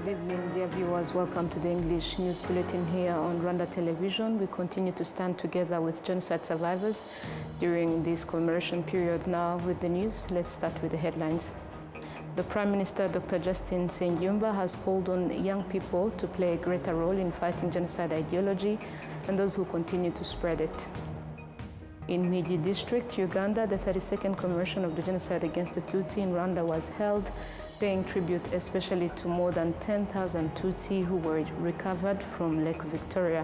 Good evening, dear viewers. Welcome to the English News Bulletin here on Rwanda Television. We continue to stand together with genocide survivors during this commemoration period. Now with the news, let's start with the headlines. The Prime Minister, Dr. Justin Nsengiyumva, has called on young people to play a greater role in fighting genocide ideology and those who continue to spread it. In Migi District, Uganda, the 32nd commemoration of the genocide against the Tutsi in Rwanda was held, paying tribute especially to more than 10,000 Tutsi who were recovered from Lake Victoria.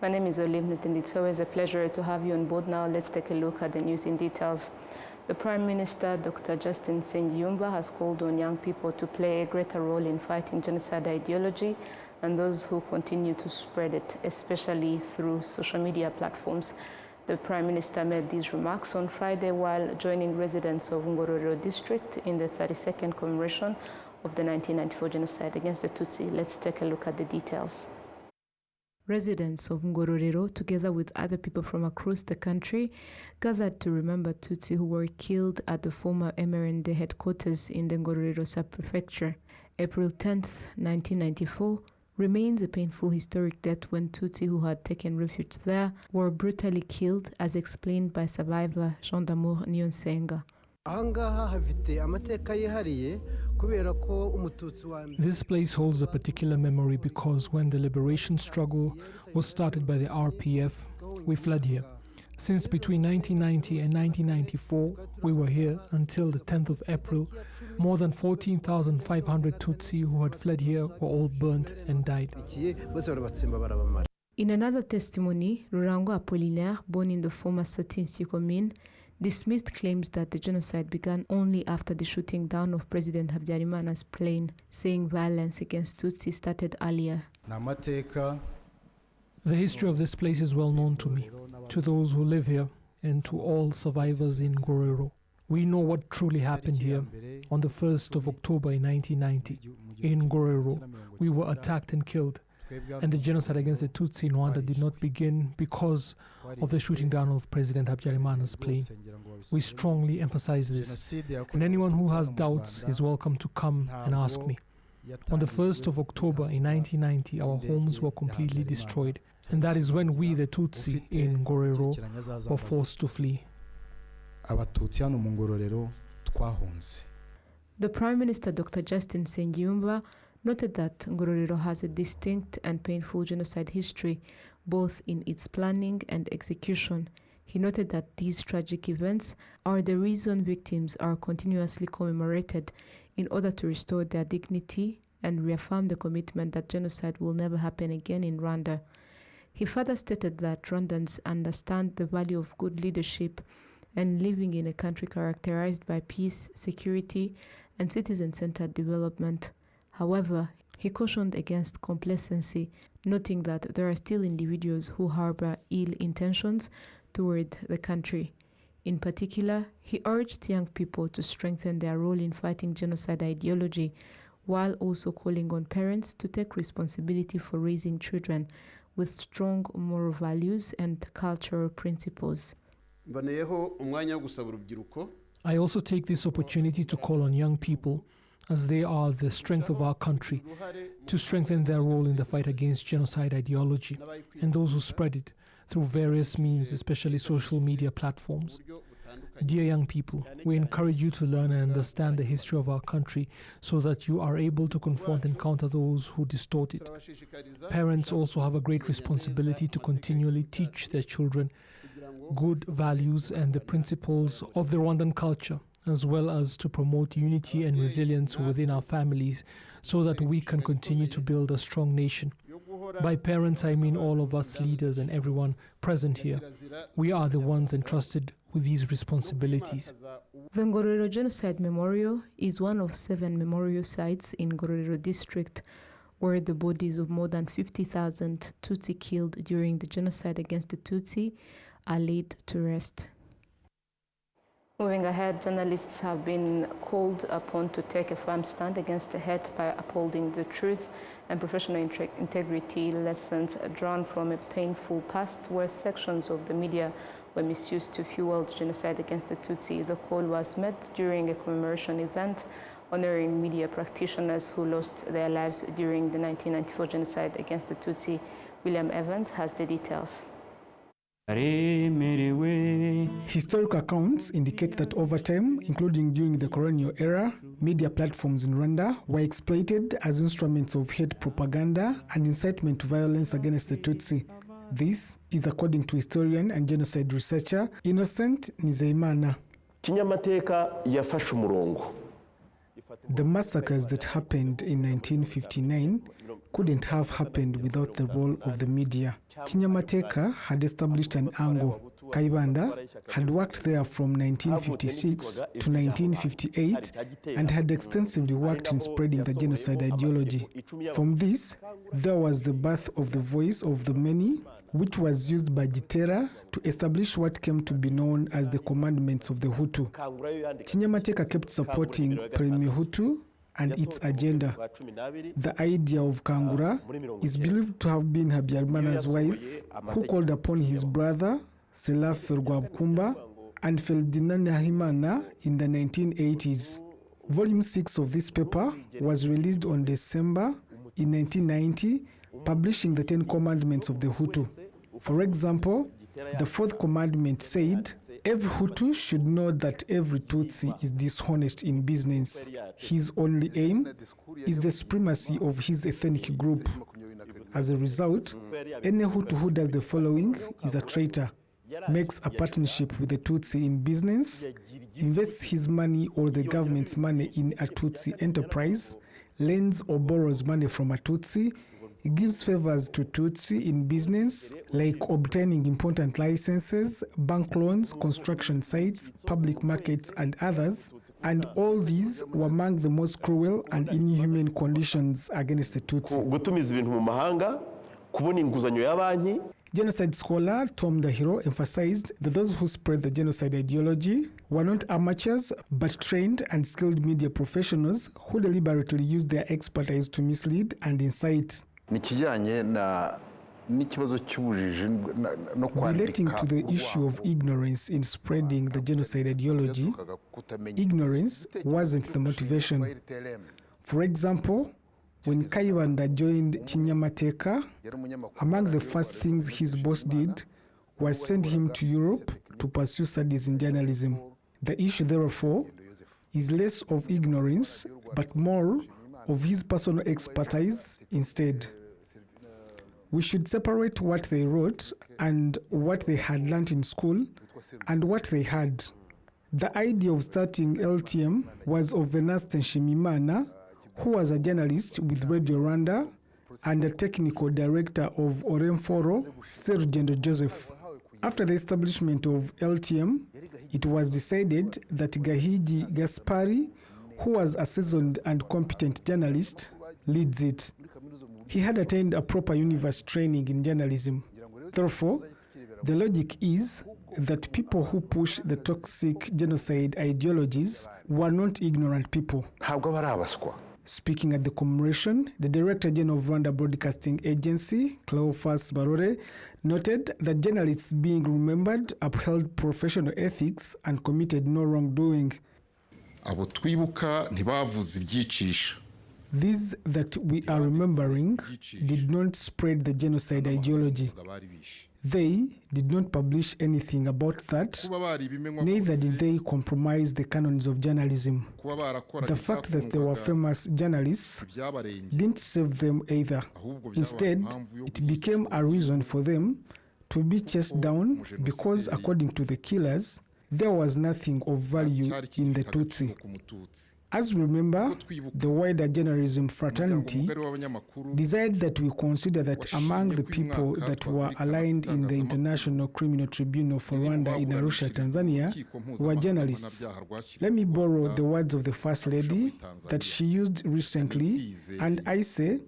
My name is Olive, and it's always a pleasure to have you on board. Now let's take a look at the news in details. The Prime Minister, Dr. Justin Nsengiyumva, has called on young people to play a greater role in fighting genocide ideology and those who continue to spread it, especially through social media platforms. The Prime Minister made these remarks on Friday while joining residents of Ngororero district in the 32nd commemoration of the 1994 genocide against the Tutsi. Let's take a look at the details. Residents of Ngororero, together with other people from across the country, gathered to remember Tutsi who were killed at the former MRND headquarters in the Ngororero sub-prefecture. April 10th, 1994, remains a painful historic death when Tutsi who had taken refuge there were brutally killed, as explained by survivor Jean d'Amour Niyonsenga. This place holds a particular memory because when the liberation struggle was started by the RPF, we fled here. Since between 1990 and 1994, we were here until the 10th of April. More than 14,500 Tutsi who had fled here were all burnt and died. In another testimony, Rurango Apollinaire, born in the former Satinsi commune, dismissed claims that the genocide began only after the shooting down of President Habyarimana's plane, saying violence against Tutsi started earlier. The history of this place is well known to me, to those who live here, and to all survivors in Ngororero. We know what truly happened here. On the 1st of October in 1990, in Ngororero, we were attacked and killed. And the genocide against the Tutsi in Rwanda did not begin because of the shooting down of President Habyarimana's plane. We strongly emphasize this, and anyone who has doubts is welcome to come and ask me. On the 1st of October in 1990, our homes were completely destroyed, and that is when we, the Tutsi in Ngororero, were forced to flee. The Prime Minister, Dr. Justin Nsengiyumva, noted that Ngororero has a distinct and painful genocide history, both in its planning and execution. He noted that these tragic events are the reason victims are continuously commemorated in order to restore their dignity and reaffirm the commitment that genocide will never happen again in Rwanda. He further stated that Rwandans understand the value of good leadership and living in a country characterized by peace, security, and citizen-centered development. However, he cautioned against complacency, noting that there are still individuals who harbor ill intentions toward the country. In particular, he urged young people to strengthen their role in fighting genocide ideology, while also calling on parents to take responsibility for raising children with strong moral values and cultural principles. I also take this opportunity to call on young people, as they are the strength of our country, to strengthen their role in the fight against genocide ideology and those who spread it through various means, especially social media platforms. Dear young people, we encourage you to learn and understand the history of our country so that you are able to confront and counter those who distort it. Parents also have a great responsibility to continually teach their children good values and the principles of the Rwandan culture, as well as to promote unity and resilience within our families so that we can continue to build a strong nation. By parents, I mean all of us leaders and everyone present here. We are the ones entrusted with these responsibilities. The Ngororero Genocide Memorial is one of 7 memorial sites in Ngororero district, where the bodies of more than 50,000 Tutsi killed during the genocide against the Tutsi are laid to rest. Moving ahead, journalists have been called upon to take a firm stand against the hate by upholding the truth and professional integrity, lessons drawn from a painful past where sections of the media were misused to fuel the genocide against the Tutsi. The call was made during a commemoration event honoring media practitioners who lost their lives during the 1994 genocide against the Tutsi. William Evans has the details. Historical accounts indicate that over time, including during the colonial era, media platforms in Rwanda were exploited as instruments of hate propaganda and incitement to violence against the Tutsi. This is according to historian and genocide researcher Innocent Nizeyimana. The massacres that happened in 1959 couldn't have happened without the role of the media. Kinyamateka had established an angle. Kayibanda had worked there from 1956 to 1958 and had extensively worked in spreading the genocide ideology. From this, there was the birth of the Voice of the Many, which was used by Gitera to establish what came to be known as the commandments of the Hutu. Kinyamateka kept supporting Premier Hutu and its agenda. The idea of Kangura is believed to have been Habyarimana's wife, who called upon his brother, Selafe Rwabukumba, and Ferdinand Nahimana in the 1980s. Volume 6 of this paper was released on December in 1990, publishing the 10 commandments of the Hutu. For example, the fourth commandment said, every Hutu should know that every Tutsi is dishonest in business. His only aim is the supremacy of his ethnic group. As a result, any Hutu who does the following is a traitor: makes a partnership with the Tutsi in business, invests his money or the government's money in a Tutsi enterprise, lends or borrows money from a Tutsi, gives favors to Tutsi in business, like obtaining important licenses, bank loans, construction sites, public markets, and others. And all these were among the most cruel and inhumane conditions against the Tutsi. Genocide scholar Tom Dahiro emphasized that those who spread the genocide ideology were not amateurs, but trained and skilled media professionals who deliberately used their expertise to mislead and incite. Relating to the issue of ignorance in spreading the genocide ideology, ignorance wasn't the motivation. For example, when Kayibanda joined Kinyamateka, among the first things his boss did was send him to Europe to pursue studies in journalism. The issue, therefore, is less of ignorance, but more of his personal expertise instead. We should separate what they wrote and what they had learned in school and what they had. The idea of starting LTM was of Venuste Nshimiyimana, who was a journalist with Radio Rwanda and a technical director of Oremforo, Serugendo Joseph. After the establishment of LTM, it was decided that Gahigi Gaspari, who was a seasoned and competent journalist, leads it. He had attained a proper university training in journalism. Therefore, the logic is that people who push the toxic genocide ideologies were not ignorant people. Speaking at the commemoration, the Director General of Rwanda Broadcasting Agency, Cleophas Barore, noted that journalists being remembered upheld professional ethics and committed no wrongdoing. These that we are remembering did not spread the genocide ideology. They did not publish anything about that, neither did they compromise the canons of journalism. The fact that they were famous journalists didn't save them either. Instead, it became a reason for them to be chased down because, according to the killers, there was nothing of value in the Tutsi. As we remember, the wider journalism fraternity desired that we consider that among the people that were aligned in the International Criminal Tribunal for Rwanda in Arusha, Tanzania, were journalists. Let me borrow the words of the First Lady that she used recently, and I say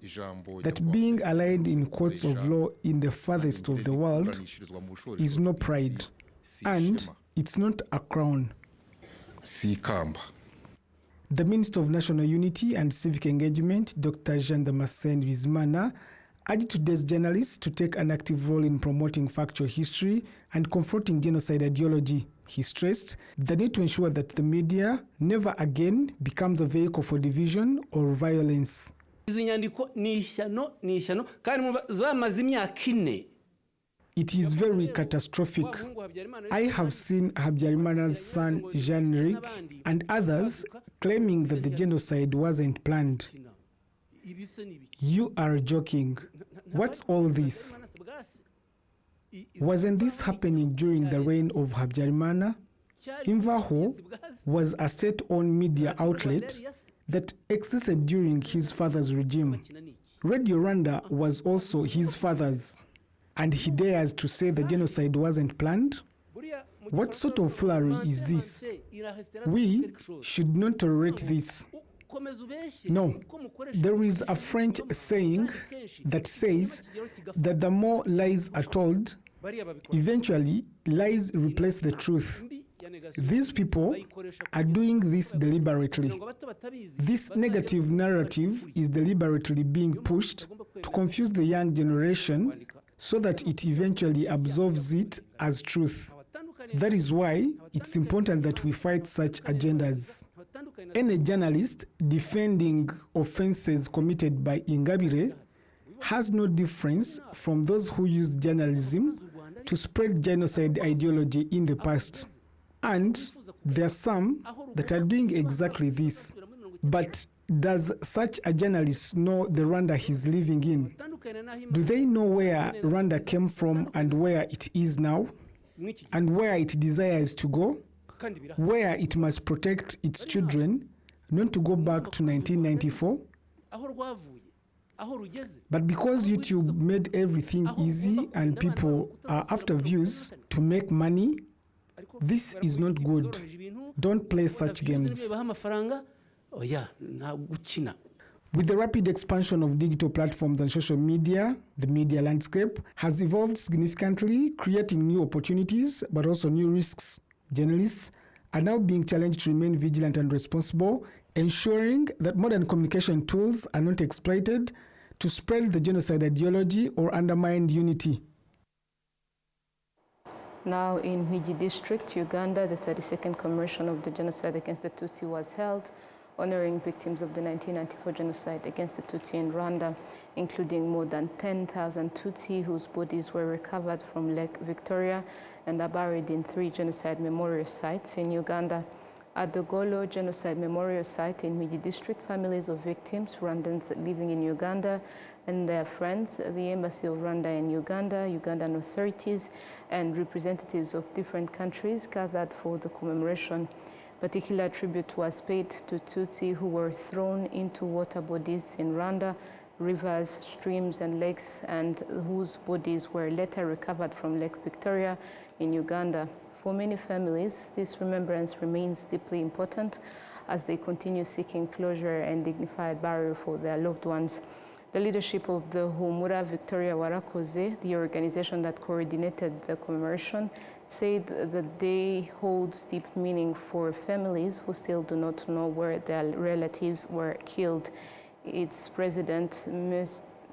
that being aligned in courts of law in the farthest of the world is no pride, and it's not a crown. The Minister of National Unity and Civic Engagement, Dr. Jean Damascene Bizimana, urged today's journalists to take an active role in promoting factual history and confronting genocide ideology. He stressed the need to ensure that the media never again becomes a vehicle for division or violence. It is very catastrophic. I have seen Habyarimana's son Jean-Luc and others claiming that the genocide wasn't planned. You are joking. What's all this? Wasn't this happening during the reign of Habyarimana? Imvaho was a state-owned media outlet that existed during his father's regime. Radio Rwanda was also his father's. And he dares to say the genocide wasn't planned? What sort of foolery is this? We should not tolerate this. No, there is a French saying that says that the more lies are told, eventually lies replace the truth. These people are doing this deliberately. This negative narrative is deliberately being pushed to confuse the young generation so that it eventually absorbs it as truth. That is why it's important that we fight such agendas. Any journalist defending offenses committed by Ingabire has no difference from those who used journalism to spread genocide ideology in the past. And there are some that are doing exactly this. But does such a journalist know the Rwanda he's living in? Do they know where Rwanda came from and where it is now? And where it desires to go? Where it must protect its children, not to go back to 1994? But because YouTube made everything easy and people are after views to make money, this is not good. Don't play such games. With the rapid expansion of digital platforms and social media, the media landscape has evolved significantly, creating new opportunities, but also new risks. Journalists are now being challenged to remain vigilant and responsible, ensuring that modern communication tools are not exploited to spread the genocide ideology or undermine unity. Now in Miji District, Uganda, the 32nd commemoration of the genocide against the Tutsi was held, honoring victims of the 1994 genocide against the Tutsi in Rwanda, including more than 10,000 Tutsi whose bodies were recovered from Lake Victoria and are buried in 3 genocide memorial sites in Uganda. At the Golo Genocide Memorial Site in Miji District, families of victims, Rwandans living in Uganda, and their friends, the Embassy of Rwanda in Uganda, Ugandan authorities, and representatives of different countries gathered for the commemoration. Particular tribute was paid to Tutsi who were thrown into water bodies in Rwanda, rivers, streams, and lakes, and whose bodies were later recovered from Lake Victoria in Uganda. For many families, this remembrance remains deeply important as they continue seeking closure and dignified burial for their loved ones. The leadership of the Humura Victoria Warakoze, the organization that coordinated the commemoration, said the day holds deep meaning for families who still do not know where their relatives were killed. Its president,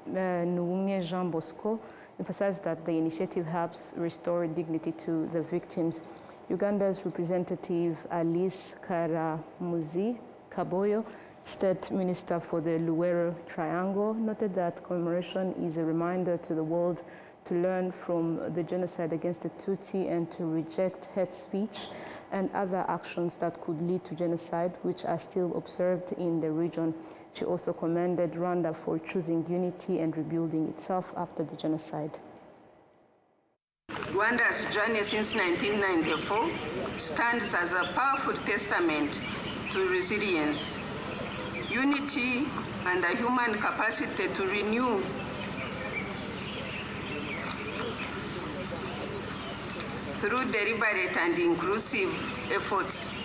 Nuumye Jean Bosco, emphasized that the initiative helps restore dignity to the victims. Uganda's representative Alice Karamuzi Kaboyo, State Minister for the Luwero Triangle, noted that commemoration is a reminder to the world to learn from the genocide against the Tutsi and to reject hate speech and other actions that could lead to genocide, which are still observed in the region. She also commended Rwanda for choosing unity and rebuilding itself after the genocide. Rwanda's journey since 1994 stands as a powerful testament to resilience, unity, and the human capacity to renew through deliberate and inclusive efforts.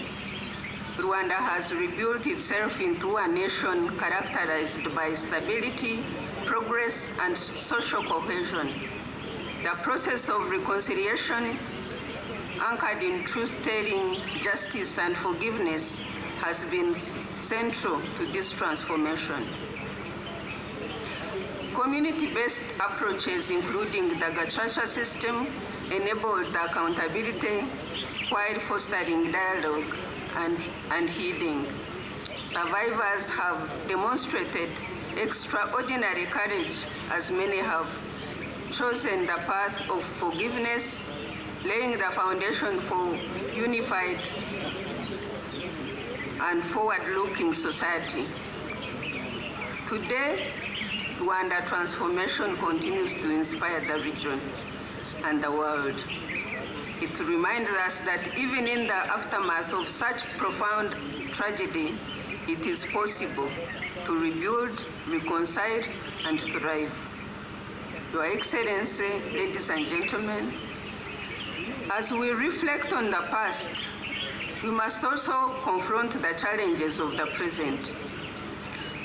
Rwanda has rebuilt itself into a nation characterized by stability, progress, and social cohesion. The process of reconciliation, anchored in truth-telling, justice, and forgiveness, has been central to this transformation. Community-based approaches, including the Gacaca system, enabled accountability while fostering dialogue and healing. Survivors have demonstrated extraordinary courage, as many have chosen the path of forgiveness, laying the foundation for unified and forward-looking society. Today, Rwanda transformation continues to inspire the region and the world. It reminds us that even in the aftermath of such profound tragedy, it is possible to rebuild, reconcile, and thrive. Your Excellency, ladies and gentlemen, as we reflect on the past, we must also confront the challenges of the present.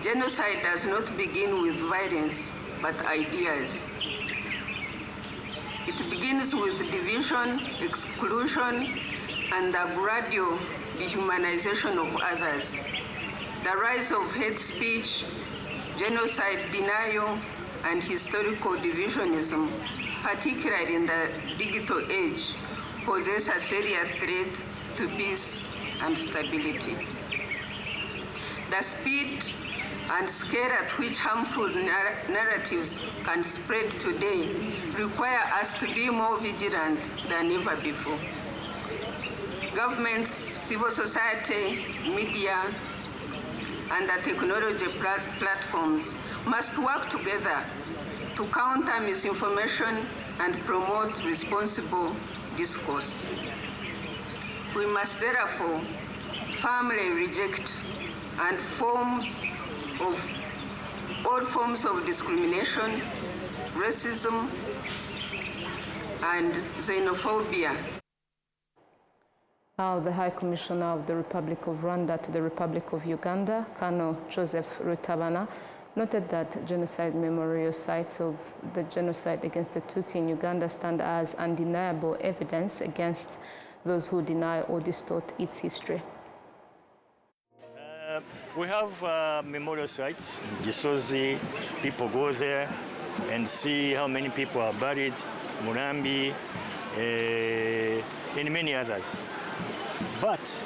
Genocide does not begin with violence, but ideas. It begins with division, exclusion, and the gradual dehumanization of others. The rise of hate speech, genocide denial, and historical divisionism, particularly in the digital age, poses a serious threat to peace and stability. The speed and scale at which harmful narratives can spread today require us to be more vigilant than ever before. Governments, civil society, media, and the technology platforms must work together to counter misinformation and promote responsible discourse. We must therefore firmly reject all forms of discrimination, racism, and xenophobia. Now, the High Commissioner of the Republic of Rwanda to the Republic of Uganda, Colonel Joseph Rutabana, noted that genocide memorial sites of the genocide against the Tutsi in Uganda stand as undeniable evidence against those who deny or distort its history. We have memorial sites. Gisozi, people go there and see how many people are buried, Murambi, and many others. But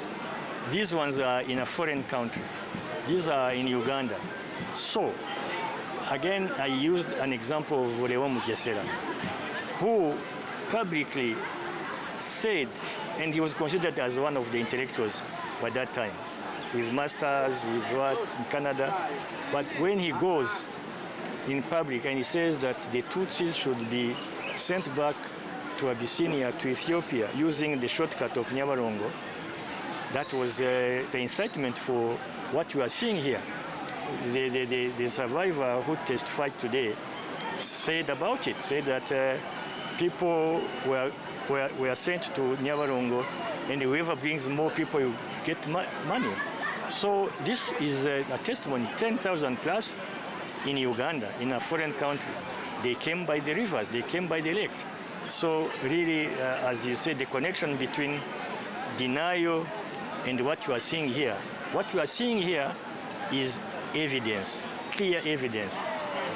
these ones are in a foreign country. These are in Uganda. So, again, I used an example of Leo Mugesera, who publicly said, and he was considered as one of the intellectuals by that time, with masters, with what, in Canada. But when he goes in public and he says that the Tutsis should be sent back to Abyssinia, to Ethiopia, using the shortcut of Nyabarongo, that was the incitement for what we are seeing here. The survivor who testified today said about it, said that people were sent to Nyabarongo, and whoever brings more people, you get money. So this is a testimony, 10,000 plus in Uganda, in a foreign country. They came by the rivers, they came by the lake. So really, as you said, the connection between denial and what you are seeing here. What you are seeing here is evidence, clear evidence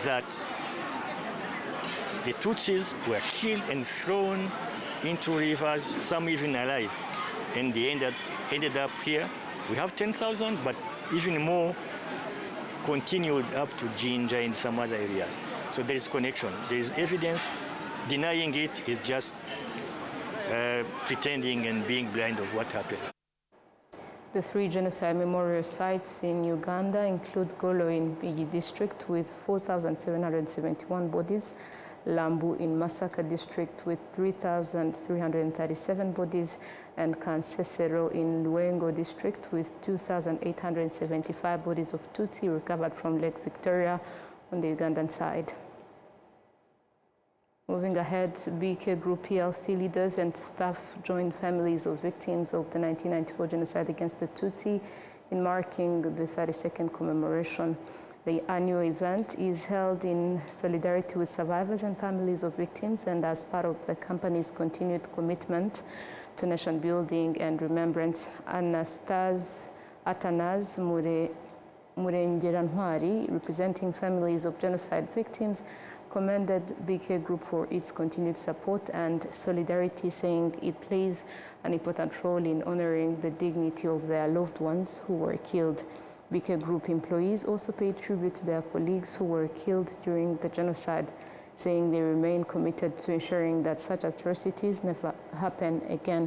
that the Tutsis were killed and thrown into rivers, some even alive, and they ended up here. We have 10,000, but even more continued up to Jinja and some other areas. So there is connection, there is evidence. Denying it is just pretending and being blind of what happened. The 3 genocide memorial sites in Uganda include Golo in Bigi district with 4,771 bodies, Lambu in Masaka district with 3,337 bodies, and Kansesero in Luengo district with 2,875 bodies of Tutsi recovered from Lake Victoria on the Ugandan side. Moving ahead, BK Group PLC leaders and staff joined families of victims of the 1994 genocide against the Tutsi in marking the 32nd commemoration. The annual event is held in solidarity with survivors and families of victims and as part of the company's continued commitment to nation building and remembrance. Atanas Murengerantwari, representing families of genocide victims, commended BK Group for its continued support and solidarity, saying it plays an important role in honoring the dignity of their loved ones who were killed. BK Group employees also paid tribute to their colleagues who were killed during the genocide, saying they remain committed to ensuring that such atrocities never happen again.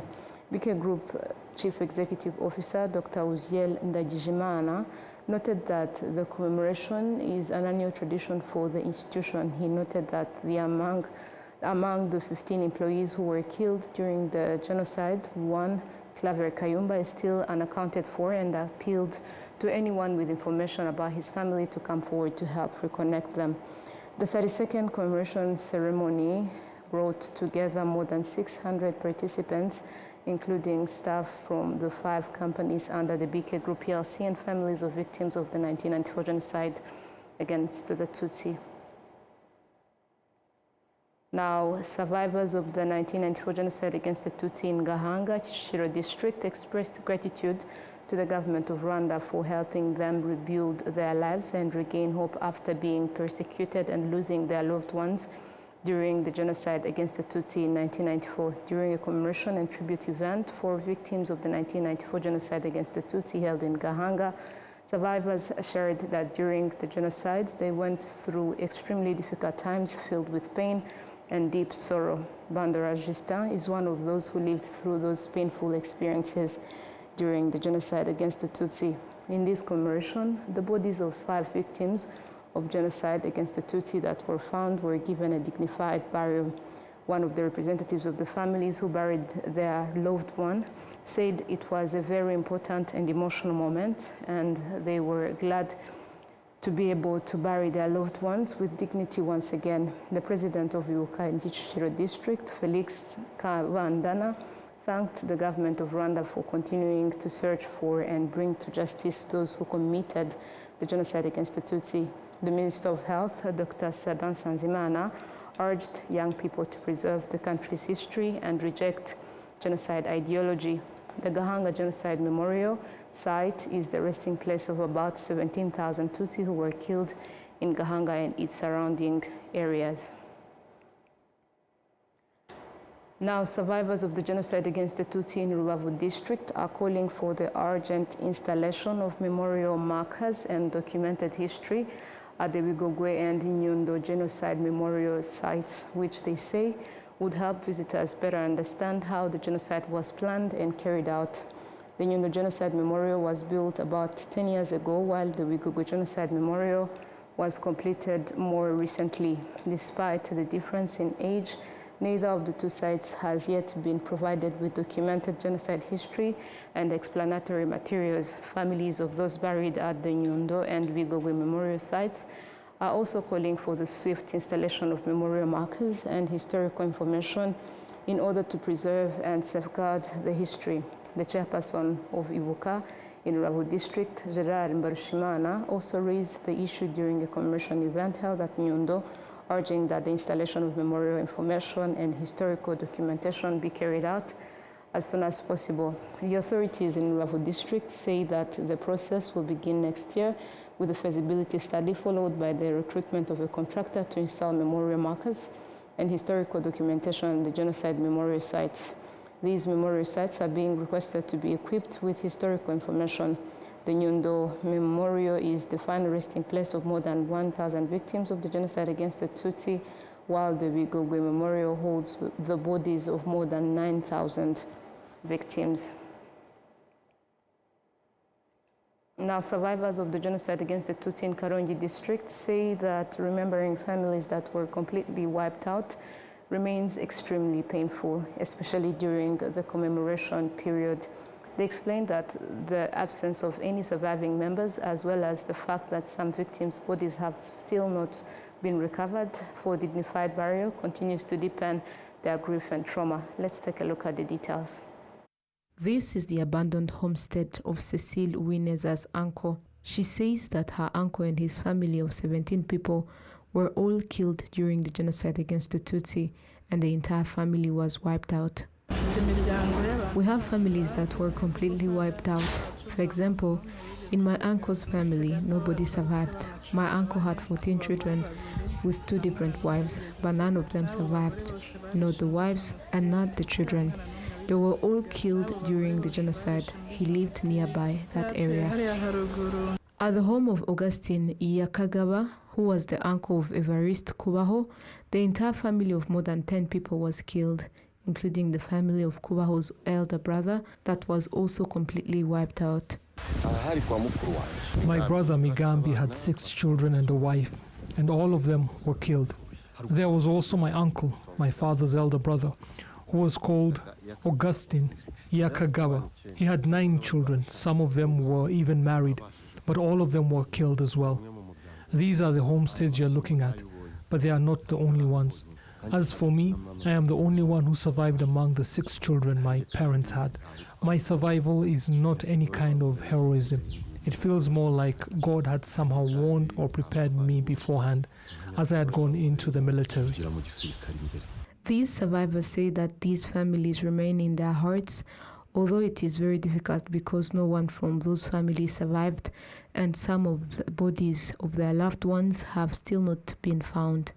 BK Group Chief Executive Officer Dr. Uziel Ndagijimana noted that the commemoration is an annual tradition for the institution. He noted that among the 15 employees who were killed during the genocide, one, Claver Kayumba, is still unaccounted for, and appealed to anyone with information about his family to come forward to help reconnect them. The 32nd commemoration ceremony brought together more than 600 participants, including staff from the 5 companies under the BK Group PLC and families of victims of the 1994 genocide against the Tutsi. Now, survivors of the 1994 genocide against the Tutsi in Gahanga, Kicukiro district, expressed gratitude to the government of Rwanda for helping them rebuild their lives and regain hope after being persecuted and losing their loved ones during the genocide against the Tutsi in 1994. During a commemoration and tribute event for victims of the 1994 genocide against the Tutsi held in Gahanga, survivors shared that during the genocide they went through extremely difficult times filled with pain and deep sorrow. Bandara Justin is one of those who lived through those painful experiences during the genocide against the Tutsi. In this commemoration, the bodies of 5 victims of genocide against the Tutsi that were found were given a dignified burial. One of the representatives of the families who buried their loved one said it was a very important and emotional moment, and they were glad to be able to bury their loved ones with dignity once again. The president of Ibuka in Kicukiro district, Felix Kavandana, thanked the government of Rwanda for continuing to search for and bring to justice those who committed the genocide against the Tutsi. The Minister of Health, Dr. Sadan Sanzimana, urged young people to preserve the country's history and reject genocide ideology. The Gahanga Genocide Memorial site is the resting place of about 17,000 Tutsi who were killed in Gahanga and its surrounding areas. Now, survivors of the genocide against the Tutsi in Rubavu district are calling for the urgent installation of memorial markers and documented history at the Bigogwe and Nyundo genocide memorial sites, which they say would help visitors better understand how the genocide was planned and carried out. The Nyundo Genocide Memorial was built about 10 years ago, while the Bigogwe Genocide Memorial was completed more recently. Despite the difference in age, neither of the 2 sites has yet been provided with documented genocide history and explanatory materials. Families of those buried at the Nyundo and Bigogwe memorial sites are also calling for the swift installation of memorial markers and historical information in order to preserve and safeguard the history. The chairperson of Ibuka in Rubavu district, Gerard Mbarushimana, also raised the issue during a commemoration event held at Nyundo, urging that the installation of memorial information and historical documentation be carried out as soon as possible. The authorities in Rubavu district say that the process will begin next year with a feasibility study followed by the recruitment of a contractor to install memorial markers and historical documentation on the genocide memorial sites. These memorial sites are being requested to be equipped with historical information. The Nyundo Memorial is the final resting place of more than 1,000 victims of the genocide against the Tutsi, while the Bigogwe Memorial holds the bodies of more than 9,000 victims. Now, survivors of the genocide against the Tutsi in Karongi district say that remembering families that were completely wiped out remains extremely painful, especially during the commemoration period. They explained that the absence of any surviving members, as well as the fact that some victims' bodies have still not been recovered for dignified burial, continues to deepen their grief and trauma. Let's take a look at the details. This is the abandoned homestead of Cecile Uwineza's uncle. She says that her uncle and his family of 17 people were all killed during the genocide against the Tutsi, and the entire family was wiped out. We have families that were completely wiped out. For example, in my uncle's family, nobody survived. My uncle had 14 children with 2 different wives, but none of them survived, not the wives and not the children. They were all killed during the genocide. He lived nearby that area. At the home of Augustine Iyakagaba, who was the uncle of Evariste Kubaho, the entire family of more than 10 people was killed, including the family of Kubaho's elder brother that was also completely wiped out. My brother Migambi had 6 children and a wife, and all of them were killed. There was also my uncle, my father's elder brother, who was called Augustine Iyakagaba. He had 9 children. Some of them were even married, but all of them were killed as well. These are the homesteads you're looking at, but they are not the only ones. As for me, I am the only one who survived among the 6 children my parents had. My survival is not any kind of heroism. It feels more like God had somehow warned or prepared me beforehand as I had gone into the military. These survivors say that these families remain in their hearts, although it is very difficult because no one from those families survived, and some of the bodies of their loved ones have still not been found.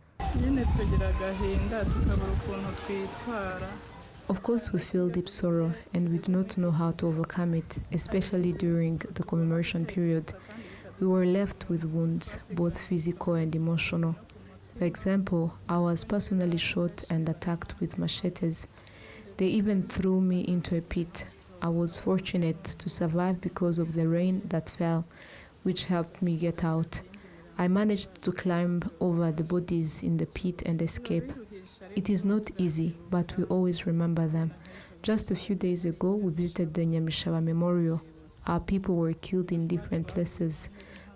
Of course, we feel deep sorrow and we do not know how to overcome it, especially during the commemoration period. We were left with wounds, both physical and emotional. For example, I was personally shot and attacked with machetes. They even threw me into a pit. I was fortunate to survive because of the rain that fell, which helped me get out. I managed to climb over the bodies in the pit and escape. It is not easy, but we always remember them. Just a few days ago, we visited the Nyamishaba Memorial. Our people were killed in different places,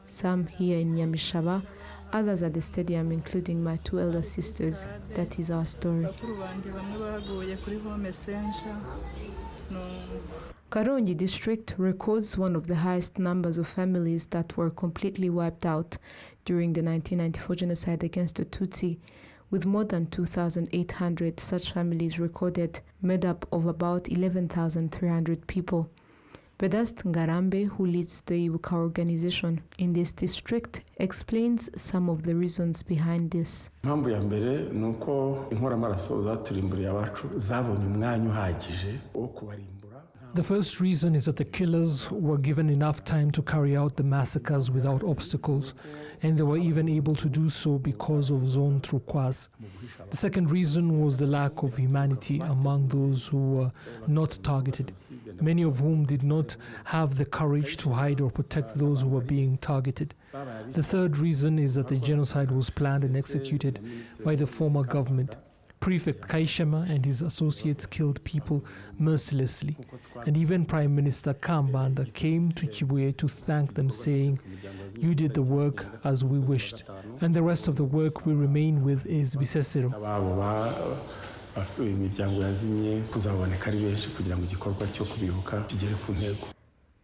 some here in Nyamishaba, others at the stadium, including my 2 elder sisters. That is our story. Karongi district records one of the highest numbers of families that were completely wiped out during the 1994 genocide against the Tutsi, with more than 2,800 such families recorded, made up of about 11,300 people. Vedast Ngarambe, who leads the Ibuka organization in this district, explains some of the reasons behind this. The first reason is that the killers were given enough time to carry out the massacres without obstacles, and they were even able to do so because of zone turquoise. The second reason was the lack of humanity among those who were not targeted, many of whom did not have the courage to hide or protect those who were being targeted. The third reason is that the genocide was planned and executed by the former government. Prefect Kaishema and his associates killed people mercilessly, and even Prime Minister Kambanda came to Kibuye to thank them, saying, "You did the work as we wished, and the rest of the work we remain with is Bisesero."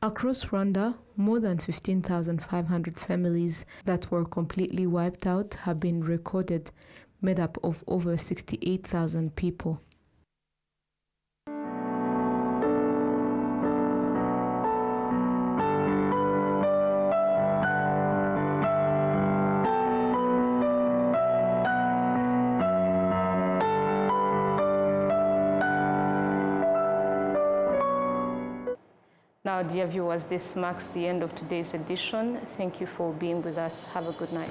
Across Rwanda, more than 15,500 families that were completely wiped out have been recorded, made up of over 68,000 people. Now, dear viewers, this marks the end of today's edition. Thank you for being with us. Have a good night.